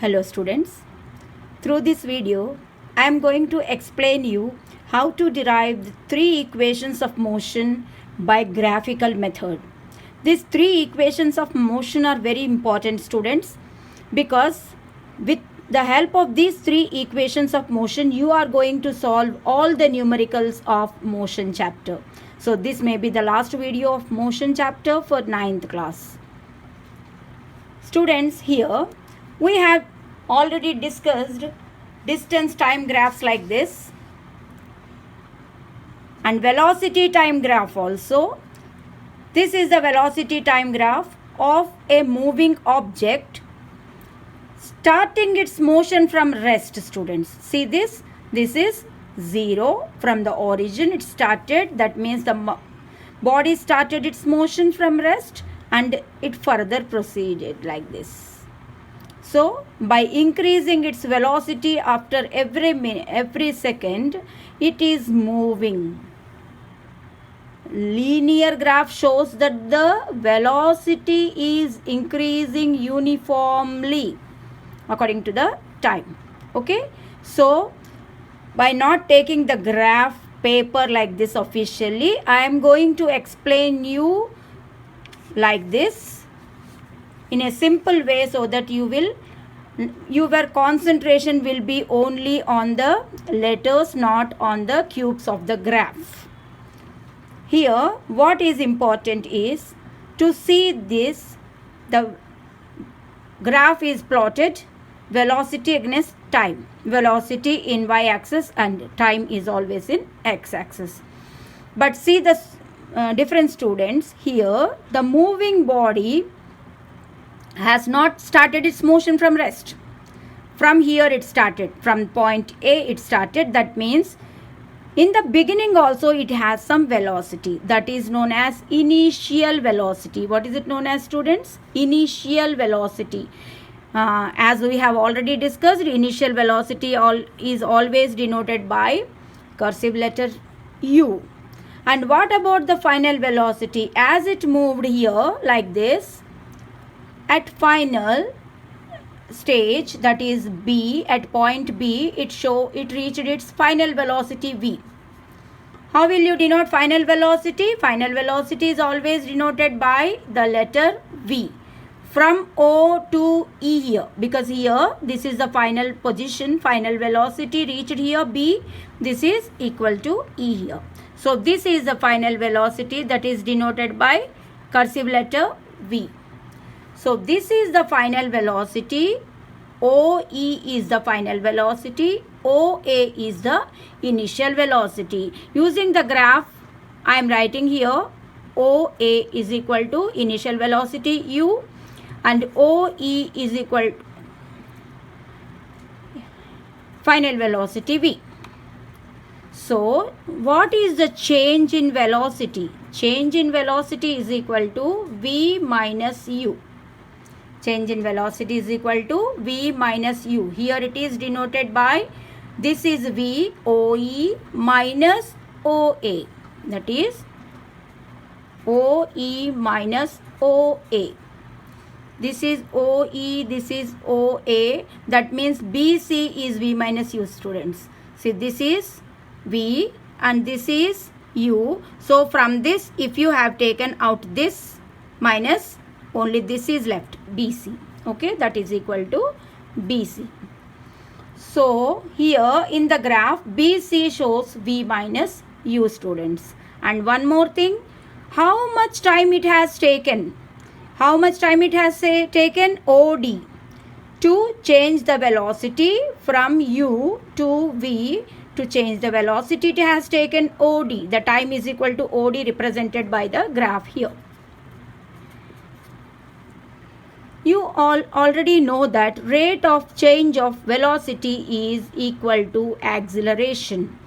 Hello students, through this video I am going to explain you how to derive the three equations of motion by graphical method. These three equations of motion are very important students because with the help of these three equations of motion you are going to solve all the numericals of motion chapter. So this may be the last video of motion chapter for 9th class. Students, here we have already discussed distance time graphs like this and velocity time graph also. This is the velocity time graph of a moving object starting its motion from rest, students. See this is 0 from the origin. It started, that means the body started its motion from rest and it further proceeded like this. So by increasing its velocity after every second, it is moving. Linear graph shows that the velocity is increasing uniformly according to the time. Okay, so by not taking the graph paper like this officially, I am going to explain you like this in a simple way so that your concentration will be only on the letters, not on the cubes of the graph. Here what is important is to see this, the graph is plotted velocity against time, velocity in y-axis and time is always in x-axis. But see the different students, here the moving body has not started its motion from rest. From here it started, from point A it started. That means in the beginning also it has some velocity, that is known as initial velocity. What is it known as, students? Initial velocity. As we have already discussed, initial velocity is always denoted by cursive letter U. And what about the final velocity? As it moved here like this, at final stage, that is B, at point B, it reached its final velocity V. How will you denote final velocity? Final velocity is always denoted by the letter V. From O to E here, because here this is the final position, final velocity reached here B, this is equal to E here. So this is the final velocity, that is denoted by cursive letter V. So this is the final velocity, OE is the final velocity, OA is the initial velocity. Using the graph, I am writing here OA is equal to initial velocity U and OE is equal to final velocity V. So what is the change in velocity? Change in velocity is equal to V minus U. Change in velocity is equal to V minus U. Here it is denoted by, this is V, OE minus OA. That is OE minus OA. This is OE, this is OA. That means BC is V minus U, students. See, this is V and this is U. So from this, if you have taken out this minus, only this is left, BC. Okay, that is equal to BC. So here in the graph, BC shows V minus U, students. And one more thing, how much time it has taken? How much time it has taken? OD. To change the velocity from U to V, to change the velocity it has taken OD. The time is equal to OD represented by the graph here. You all already know that rate of change of velocity is equal to acceleration.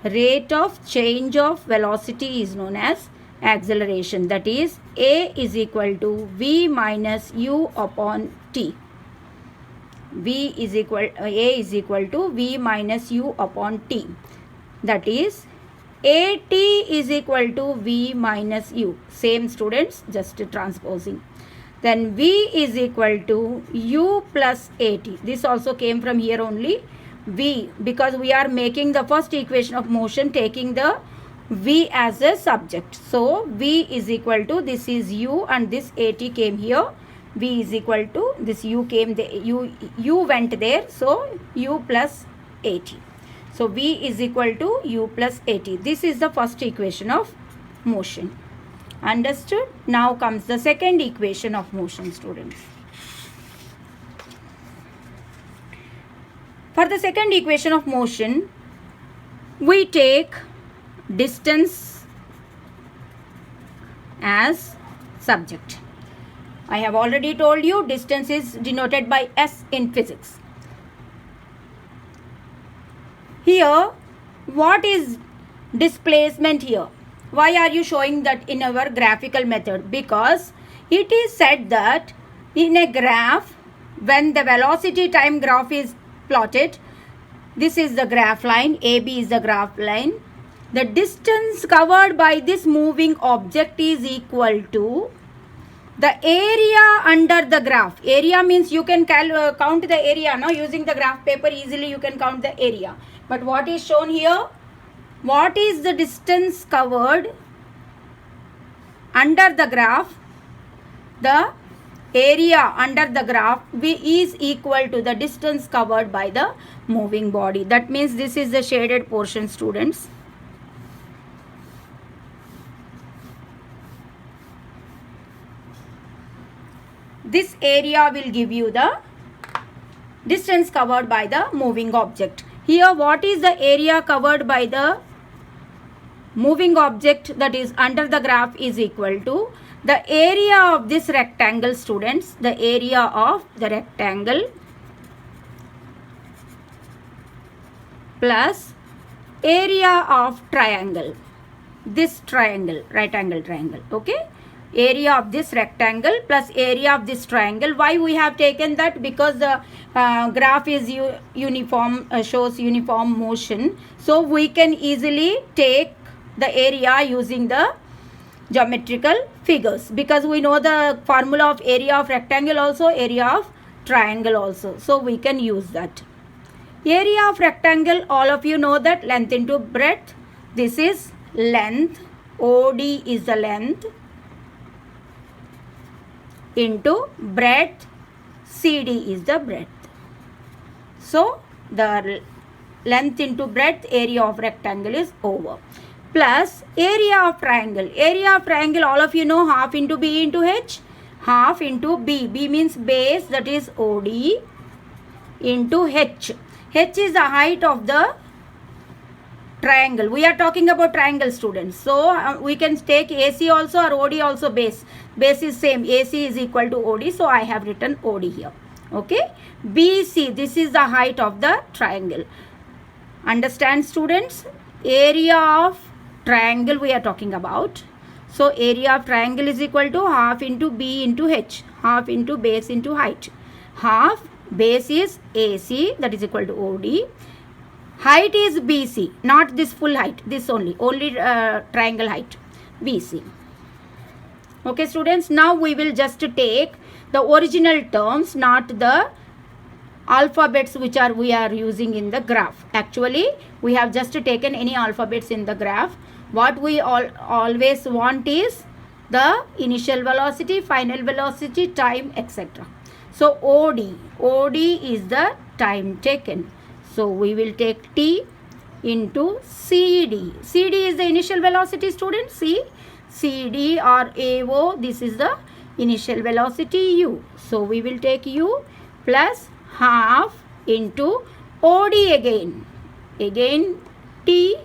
Rate of change of velocity is known as acceleration. That is A is equal to V minus U upon T. A is equal to V minus U upon T. That is AT is equal to V minus U. Same, students, just transposing. then V is equal to U plus AT. This also came from here only. V, because we are making the first equation of motion taking the V as a subject. So V is equal to, this is U and this AT came here. V is equal to, this U came there, U went there, so U plus AT. So V is equal to U plus AT. This is the first equation of motion. Understood? Now comes the second equation of motion, students. For the second equation of motion, we take distance as subject. I have already told you distance is denoted by S in physics. Here, what is displacement here? Why are you showing that in our graphical method? Because it is said that in a graph, when the velocity time graph is plotted, this is the graph line, AB is the graph line. The distance covered by this moving object is equal to the area under the graph. Area means you can count the area. Now using the graph paper easily you can count the area. But what is shown here? What is the distance covered under the graph? The area under the graph is equal to the distance covered by the moving body. That means this is the shaded portion, students. This area will give you the distance covered by the moving object. Here, what is the area covered by the moving object that is under the graph is equal to the area of this rectangle, students. The area of the rectangle plus area of triangle. This triangle, right angle triangle, okay? Area of this rectangle plus area of this triangle. Why we have taken that? Because the graph is uniform, shows uniform motion. So we can easily take the area using the geometrical figures, because we know the formula of area of rectangle also, area of triangle also. So we can use that. Area of rectangle, all of you know that length into breadth. This is length, OD is the length, into breadth, CD is the breadth. So the length into breadth, area of rectangle is over. Plus area of triangle. Area of triangle, all of you know, half into B into H, half into B. B means base, that is OD, into H. H is the height of the triangle. We are talking about triangle, students. So we can take AC also or OD also base. Base is same. AC is equal to OD. So I have written OD here. Okay. BC, this is the height of the triangle. Understand, students? Area of triangle we are talking about. So area of triangle is equal to half into B into H. Half into base into height. Half base is AC, that is equal to OD. Height is BC, not this full height, this only triangle height, BC. Okay, students, now we will just take the original terms, not the alphabets which we are using in the graph. Actually, we have just taken any alphabets in the graph. What we always want is the initial velocity, final velocity, time, etc. So OD is the time taken. So we will take T into CD. CD is the initial velocity, students. See, CD or AO, this is the initial velocity U. So we will take U plus half into OD again. Again T.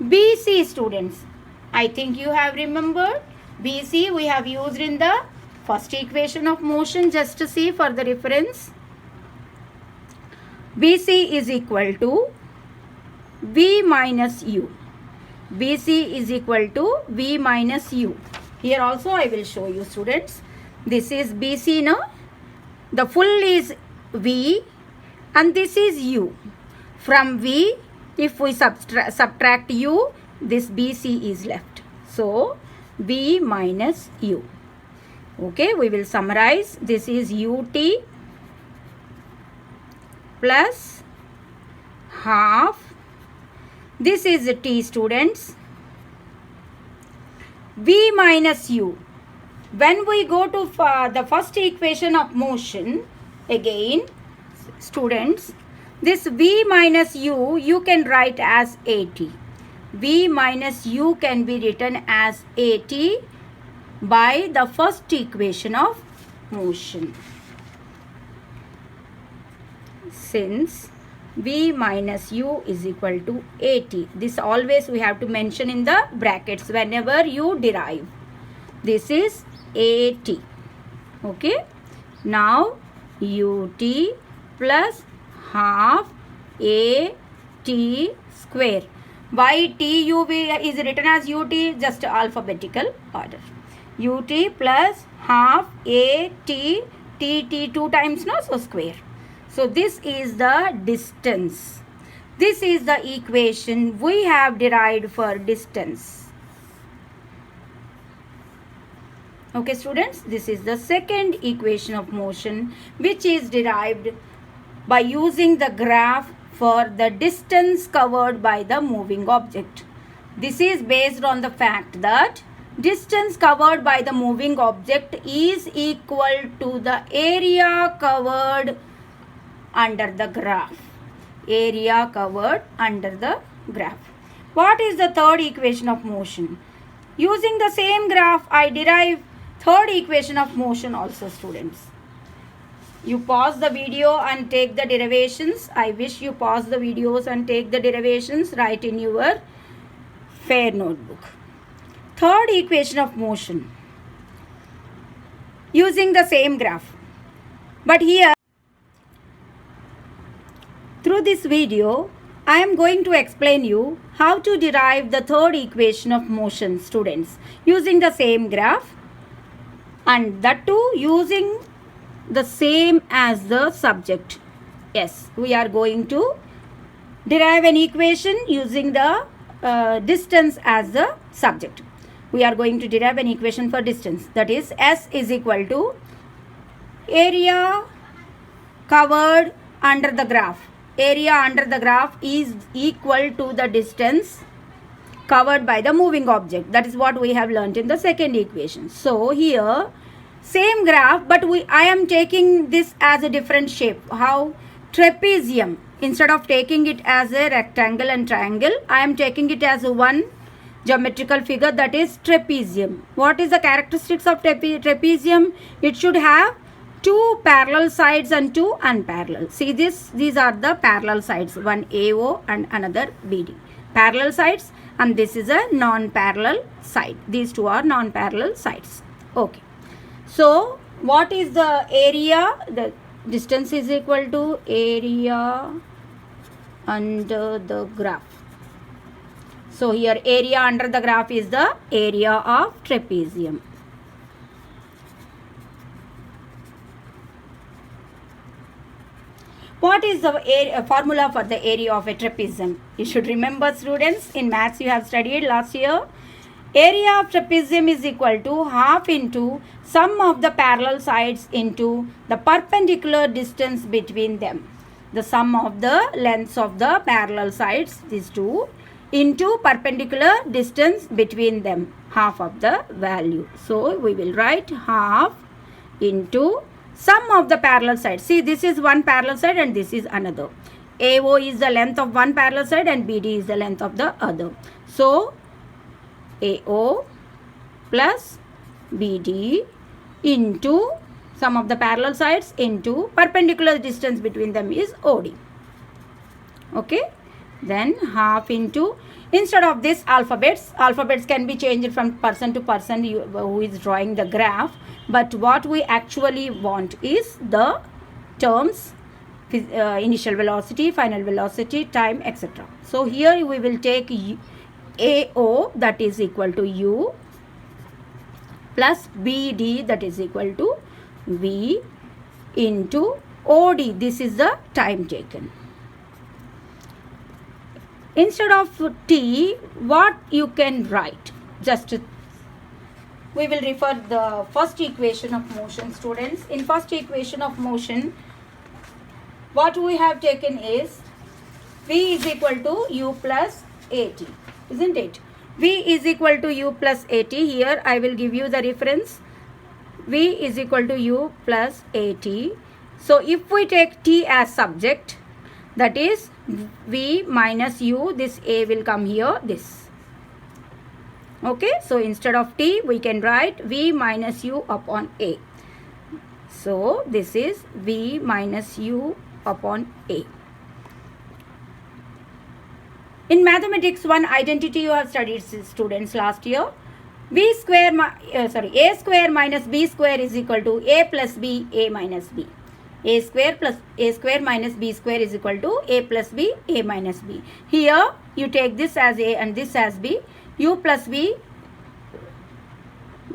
BC, students. I think you have remembered. BC we have used in the first equation of motion. Just to see for the reference. BC is equal to V minus U. BC is equal to V minus U. Here also I will show you, students. This is BC now. The full is V and this is U. From V, if we subtract U, this BC is left. So V minus U. Okay, we will summarize. This is ut plus half. This is t, students. V minus u. When we go to the first equation of motion, again, students, this v minus u, you can write as at. V minus u can be written as at by the first equation of motion. Since v minus u is equal to at. This always we have to mention in the brackets whenever you derive. This is at. Okay. Now ut plus half a t square. Why tu is written as ut? Just alphabetical order. Ut plus half a t, t 2 times, no, so square. So this is the distance. This is the equation we have derived for distance. Okay, students, this is the second equation of motion which is derived by using the graph for the distance covered by the moving object. This is based on the fact that distance covered by the moving object is equal to the area covered under the graph. Area covered under the graph. What is the third equation of motion? Using the same graph, I derive third equation of motion also, students. You pause the video and take the derivations. I wish you pause the videos and take the derivations, write in your fair notebook. Third equation of motion using the same graph. But here, through this video, I am going to explain you how to derive the third equation of motion, students, using the same graph, and that too using the same as the subject. Yes, we are going to derive an equation using the distance as the subject. We are going to derive an equation for distance, that is S is equal to area covered under the graph. Area under the graph is equal to the distance covered by the moving object. That is what we have learnt in the second equation. So here same graph, but I am taking this as a different shape. How? Trapezium. Instead of taking it as a rectangle and triangle, I am taking it as one geometrical figure, that is trapezium. What is the characteristics of trapezium? It should have two parallel sides and two unparallel. See this, these are the parallel sides, one AO and another BD. Parallel sides, and this is a non-parallel side. These two are non-parallel sides. Okay. So what is the area? The distance is equal to area under the graph. So here area under the graph is the area of trapezium. What is the formula for the area of a trapezium? You should remember, students, in maths you have studied last year. Area of trapezium is equal to half into sum of the parallel sides into the perpendicular distance between them. The sum of the lengths of the parallel sides, these two, into perpendicular distance between them, half of the value. So we will write half into sum of the parallel sides. See, this is one parallel side and this is another. AO is the length of one parallel side and BD is the length of the other. So AO plus BD into sum of the parallel sides into perpendicular distance between them is OD. Okay. Then half into, instead of this alphabets can be changed from person to person who is drawing the graph. But what we actually want is the terms initial velocity, final velocity, time, etc. So here we will take AO, that is equal to U, plus BD, that is equal to V, into OD. This is the time taken. Instead of T, what you can write? Just we will refer the first equation of motion, students. In first equation of motion, what we have taken is V is equal to U plus AT, isn't it? V is equal to U plus AT. Here I will give you the reference. V is equal to U plus AT. So if we take T as subject, that is V minus U, this A will come here, this. Okay, so instead of T, we can write V minus U upon A. So this is V minus U upon A. In mathematics, one identity you have studied, students, last year. A square minus B square is equal to A plus B, A minus B. A square minus B square is equal to A plus B, A minus B. Here you take this as A and this as B. U plus V,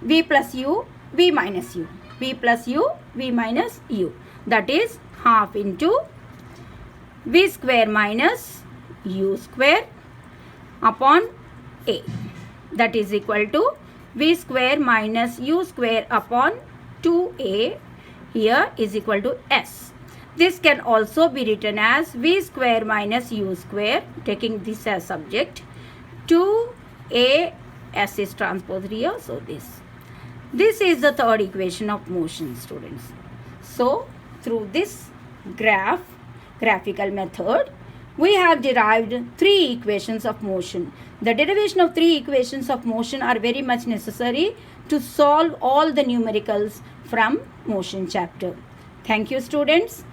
V plus U, V minus U. V plus U, V minus U. That is half into V square minus U square upon A. That is equal to V square minus U square upon 2A. Here is equal to S. This can also be written as V square minus U square, taking this as subject, 2A, S is transposed here, so this. This is the third equation of motion, students. So, through this graphical method, we have derived 3 equations of motion. The derivation of 3 equations of motion are very much necessary to solve all the numericals from motion chapter. Thank you, students.